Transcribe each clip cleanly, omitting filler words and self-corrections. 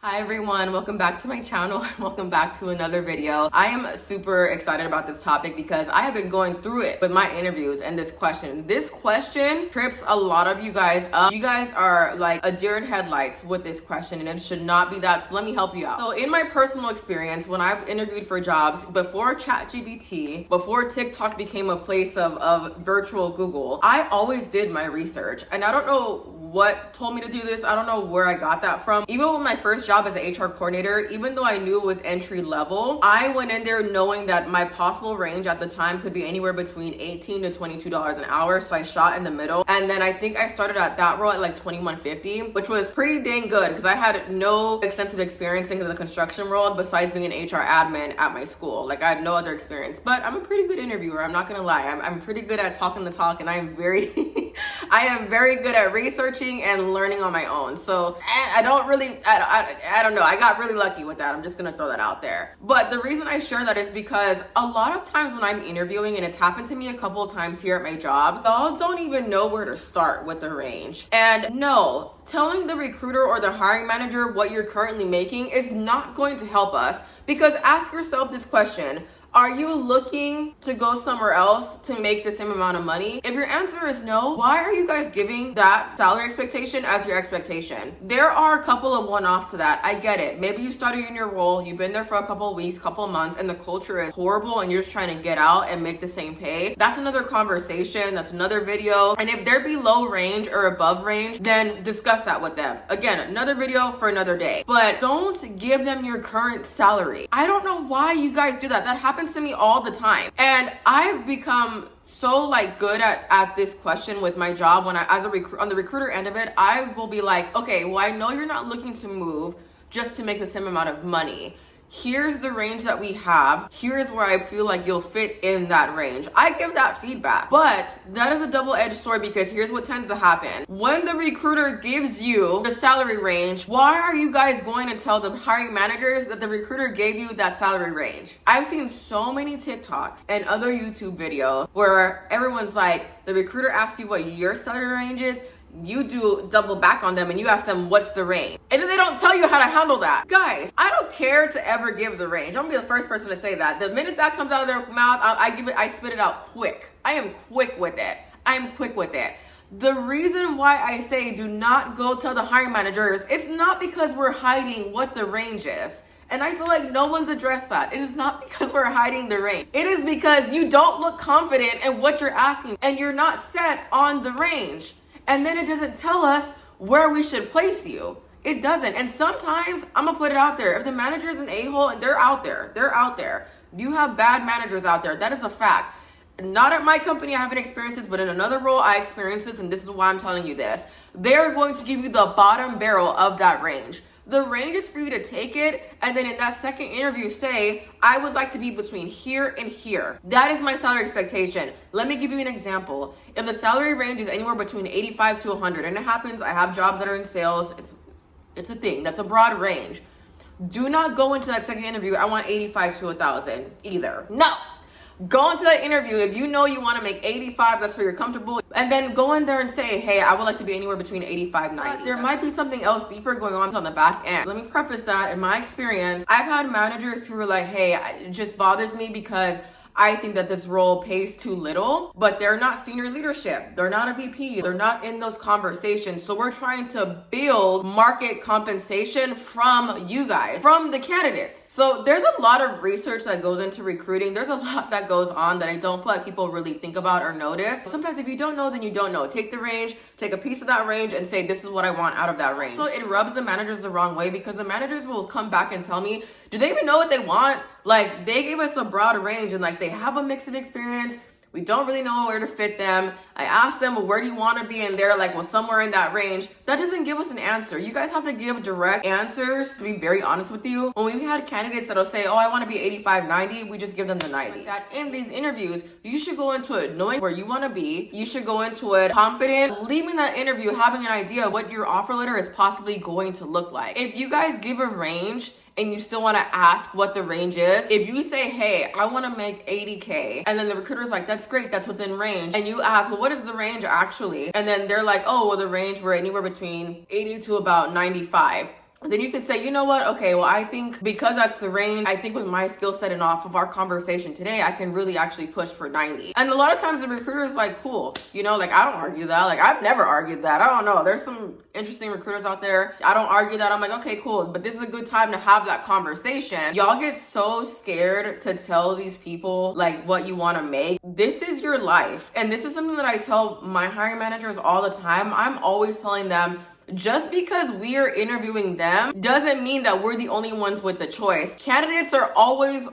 Hi everyone, welcome back to my channel. Welcome back to another video. I am super excited about this topic because I have been going through it with my interviews and this question. This question trips a lot of you guys up. You guys are like a deer in headlights with this question and it should not be that, so let me help you out. So in my personal experience, when I've interviewed for jobs, before ChatGPT, before TikTok became a place of virtual Google, I always did my research. And I don't know what told me to do this. I don't know where I got that from. Even with my first job as an HR coordinator, even though I knew it was entry level, I went in there knowing that my possible range at the time could be anywhere between $18 to $22 an hour. So I shot in the middle. And then I think I started at that role at like $21.50, which was pretty dang good because I had no extensive experience in the construction world besides being an HR admin at my school. Like I had no other experience, but I'm a pretty good interviewer. I'm not gonna lie. I'm pretty good at talking the talk, and I am very, I am very good at researching and learning on my own. So I don't know. I got really lucky with that. I'm just gonna throw that out there. But the reason I share that is because a lot of times when I'm interviewing, and it's happened to me a couple of times here at my job, y'all don't even know where to start with the range. And no, telling the recruiter or the hiring manager what you're currently making is not going to help us, because ask yourself this question: are you looking to go somewhere else to make the same amount of money? If your answer is no, why are you guys giving that salary expectation as your expectation? There are a couple of one-offs to that. I get it. Maybe you started in your role, you've been there for a couple of weeks, couple of months, and the culture is horrible and you're just trying to get out and make the same pay. That's another conversation. That's another video. And if they're below range or above range, then discuss that with them. Again, another video for another day. But don't give them your current salary. I don't know why you guys do that. That happens to me all the time, and I've become so like good at this question with my job. When I, on the recruiter end of it, I will be like, okay, well, I know you're not looking to move just to make the same amount of money. Here's the range that we have. Here's where I feel like you'll fit in that range. I give that feedback, but that is a double-edged sword, because here's what tends to happen. When the recruiter gives you the salary range, why are you guys going to tell the hiring managers that the recruiter gave you that salary range? I've seen so many TikToks and other YouTube videos where everyone's like, the recruiter asks you what your salary range is, you do double back on them and you ask them what's the range, and then they don't tell you how to handle that. Guys, I don't care to ever give the range. I'm gonna be the first person to say that. The minute that comes out of their mouth, I spit it out quick. I am quick with it. The reason why I say do not go tell the hiring managers, it's not because we're hiding what the range is. And I feel like no one's addressed that. It is not because we're hiding the range. It is because you don't look confident in what you're asking and you're not set on the range. And then it doesn't tell us where we should place you. It doesn't. And sometimes, I'm gonna put it out there, if the manager is an a-hole, and they're out there. You have bad managers out there. That is a fact. Not at my company, I haven't experienced this, but in another role, I experienced this, and this is why I'm telling you this. They're going to give you the bottom barrel of that range. The range is for you to take it, and then in that second interview say, I would like to be between here and here. That is my salary expectation. Let me give you an example. If the salary range is anywhere between 85 to 100, and it happens, I have jobs that are in sales, it's a thing, that's a broad range. Do not go into that second interview, I want 85 to 1,000 either. No. Go into that interview if you know you want to make 85, that's where you're comfortable, and then go in there and say, hey, I would like to be anywhere between 85 and 90. There might be something else deeper going on the back end. Let me preface that, in my experience, I've had managers who were like, hey, it just bothers me because I think that this role pays too little, but they're not senior leadership. They're not a VP. They're not in those conversations. So we're trying to build market compensation from you guys, from the candidates. So there's a lot of research that goes into recruiting. There's a lot that goes on that I don't feel like people really think about or notice. Sometimes if you don't know, then you don't know. Take the range, take a piece of that range and say, this is what I want out of that range. So it rubs the managers the wrong way, because the managers will come back and tell me, do they even know what they want? Like, they gave us a broad range and like they have a mix of experience. We don't really know where to fit them. I asked them, well, where do you want to be? And they're like, well, somewhere in that range. That doesn't give us an answer. You guys have to give direct answers, to be very honest with you. When we had candidates that'll say, oh, I want to be 85, 90, we just give them the 90. Like that in these interviews, you should go into it knowing where you want to be. You should go into it confident, leaving that interview having an idea of what your offer letter is possibly going to look like. If you guys give a range and you still want to ask what the range is, if you say, hey, I want to make 80K, and then the recruiter's like, that's great, that's within range, and you ask, well, what is the range actually? And then they're like, oh, well, the range, we're anywhere between 80 to about 95. then you can say, you know what, okay, well, I think because that's the range, I think with my skill set and off of our conversation today, I can really actually push for 90. And a lot of times the recruiter is like, cool, you know, like, I don't argue that. Like, I've never argued that. I don't know. There's some interesting recruiters out there. I don't argue that. I'm like, okay, cool. But this is a good time to have that conversation. Y'all get so scared to tell these people like what you want to make. This is your life. And this is something that I tell my hiring managers all the time. I'm always telling them, just because we are interviewing them doesn't mean that we're the only ones with the choice. Candidates are always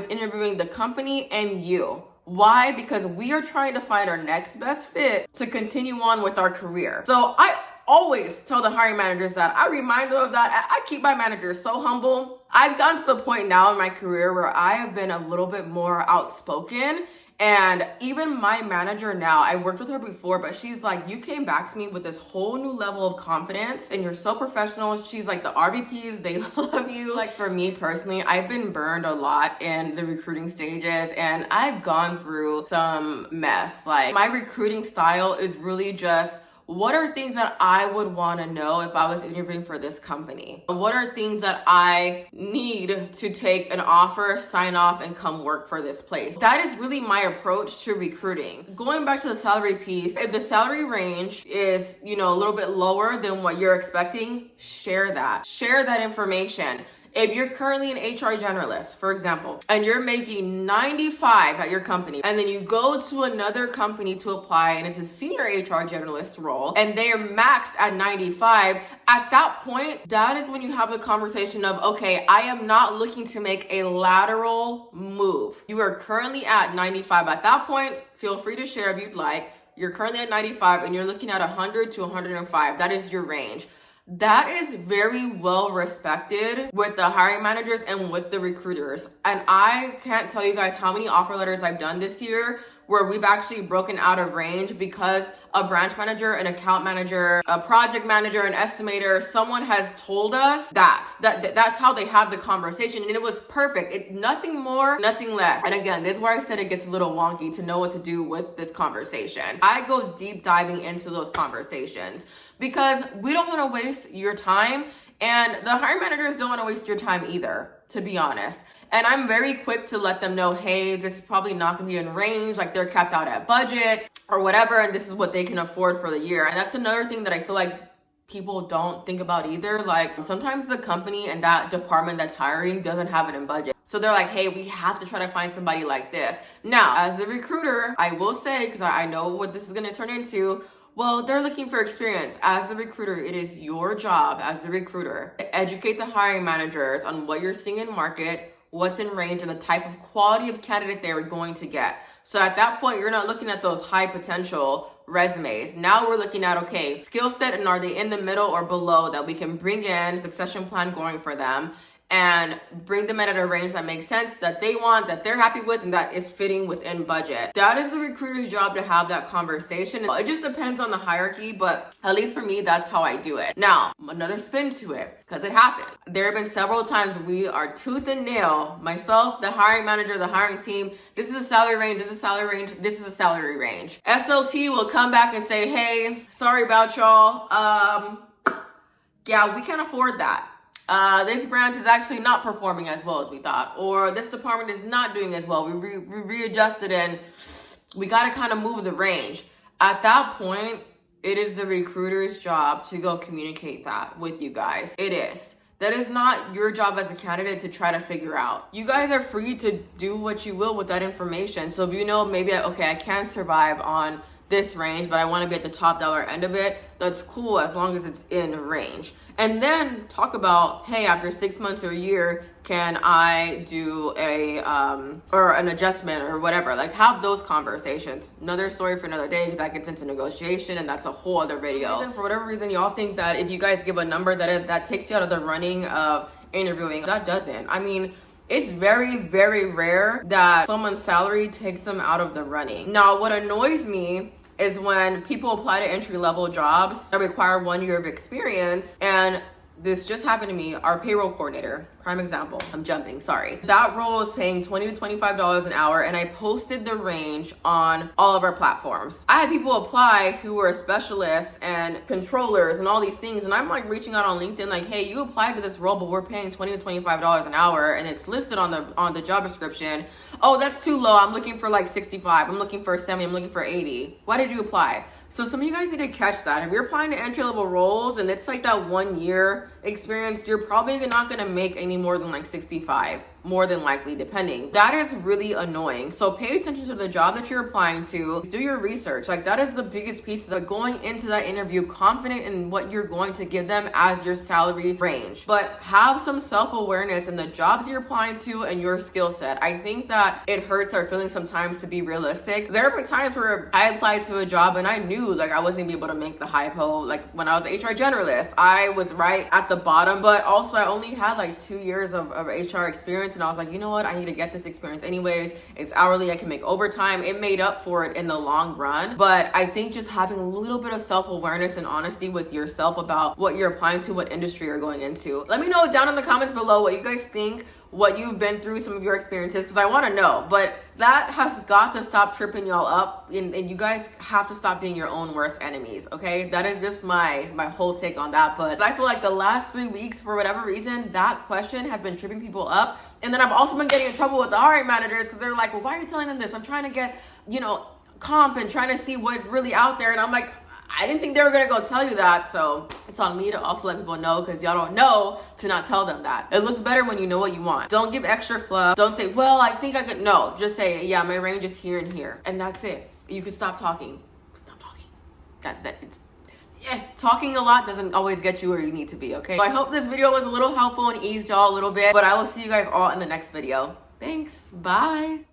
interviewing the company and you. Why? Because we are trying to find our next best fit to continue on with our career. So I always tell the hiring managers that. I remind them of that. I keep my managers so humble. I've gotten to the point now in my career where I have been a little bit more outspoken. And even my manager now, I worked with her before, but she's like, you came back to me with this whole new level of confidence and you're so professional. She's like, the RVPs, they love you. Like, for me personally, I've been burned a lot in the recruiting stages and I've gone through some mess. Like, my recruiting style is really just, what are things that I would want to know if I was interviewing for this company? What are things that I need to take an offer, sign off, and come work for this place? That is really my approach to recruiting. Going back to the salary piece, if the salary range is, you know, a little bit lower than what you're expecting, share that. Share that information. If you're currently an HR generalist, for example, and you're making 95 at your company, and then you go to another company to apply and it's a senior HR generalist role, and they are maxed at 95, at that point, that is when you have the conversation of, okay, I am not looking to make a lateral move. You are currently at 95. At that point, feel free to share if you'd like. You're currently at 95 and you're looking at 100 to 105. That is your range. That is very well respected with the hiring managers and with the recruiters. And I can't tell you guys how many offer letters I've done this year where we've actually broken out of range because a branch manager, an account manager, a project manager, an estimator, someone has told us that's how they had the conversation, and it was perfect. Nothing more, nothing less. And again, this is where I said it gets a little wonky to know what to do with this conversation. I go deep diving into those conversations because we don't want to waste your time, and the hiring managers don't want to waste your time either, to be honest. And I'm very quick to let them know, hey, this is probably not going to be in range, like they're capped out at budget or whatever, and this is what they can afford for the year. And that's another thing that I feel like people don't think about either. Like, sometimes the company and that department that's hiring doesn't have it in budget. So they're like, hey, we have to try to find somebody like this. Now, as the recruiter, I will say, because I know what this is going to turn into, well, they're looking for experience. As the recruiter, it is your job as the recruiter to educate the hiring managers on what you're seeing in market, what's in range, and the type of quality of candidate they're going to get. So at that point, you're not looking at those high potential resumes. Now we're looking at, okay, skill set, and are they in the middle or below that we can bring in, succession plan going for them, and bring them in at a range that makes sense, that they want, that they're happy with, and that is fitting within budget. That is the recruiter's job, to have that conversation. It just depends on the hierarchy, but at least for me, that's how I do it. Now, another spin to it, because it happened. There have been several times we are tooth and nail, myself, the hiring manager, the hiring team, this is a salary range, this is a salary range, this is a salary range. SLT will come back and say, hey, sorry about y'all. Yeah, we can't afford that. This branch is actually not performing as well as we thought, or this department is not doing as well. We readjusted and we got to kind of move the range. At that point, it is the recruiter's job to go communicate that with you guys. It is. That is not your job as a candidate to try to figure out. You guys are free to do what you will with that information. So if you know, maybe, okay, I can survive on this range, but I want to be at the top dollar end of it, that's cool as long as it's in range. And then talk about, hey, after 6 months or a year, can I do or an adjustment or whatever? Like, have those conversations. Another story for another day, because that gets into negotiation, and that's a whole other video. And for whatever reason, y'all think that if you guys give a number that takes you out of the running of interviewing. That doesn't. I mean, it's very, very rare that someone's salary takes them out of the running. Now, what annoys me is when people apply to entry-level jobs that require 1 year of experience, and this just happened to me. Our payroll coordinator, prime example, I'm jumping, sorry. That role is paying $20 to $25 an hour, and I posted the range on all of our platforms. I had people apply who were specialists and controllers and all these things, and I'm like reaching out on LinkedIn like, hey, you applied to this role, but we're paying $20 to $25 an hour, and it's listed on the job description. Oh, that's too low. I'm looking for like 65. I'm looking for 70. I'm looking for 80. Why did you apply? So some of you guys need to catch that. If you're applying to entry-level roles and it's like that 1 year experience, you're probably not going to make any more than like 65, more than likely, depending. That is really annoying. So pay attention to the job that you're applying to. Do your research. Like, that is the biggest piece of going into that interview, confident in what you're going to give them as your salary range. But have some self-awareness in the jobs you're applying to and your skill set. I think that it hurts our feelings sometimes to be realistic. There have been times where I applied to a job and I knew like I wasn't gonna be able to make the high pay. Like when I was an HR generalist, I was right at the bottom, but also I only had like 2 years of HR experience, and I was like, you know what, I need to get this experience anyways. It's hourly, I can make overtime. It made up for it in the long run. But I think just having a little bit of self-awareness and honesty with yourself about what you're applying to, what industry you're going into. Let me know down in the comments below what you guys think, what you've been through, some of your experiences, because I want to know. But that has got to stop tripping y'all up, and you guys have to stop being your own worst enemies, okay? That is just my whole take on that. But I feel like the last 3 weeks, for whatever reason, that question has been tripping people up. And then I've also been getting in trouble with the hiring managers because they're like, well, why are you telling them this? I'm trying to get, comp and trying to see what's really out there. And I'm like, I didn't think they were gonna go tell you that, so it's on me to also let people know, because y'all don't know to not tell them that. It looks better when you know what you want. Don't give extra fluff. Don't say, well, I think I could. No, just say, yeah, my range is here and here, and that's it. You can stop talking. Stop talking. Talking a lot doesn't always get you where you need to be, okay? So I hope this video was a little helpful and eased y'all a little bit, but I will see you guys all in the next video. Thanks. Bye.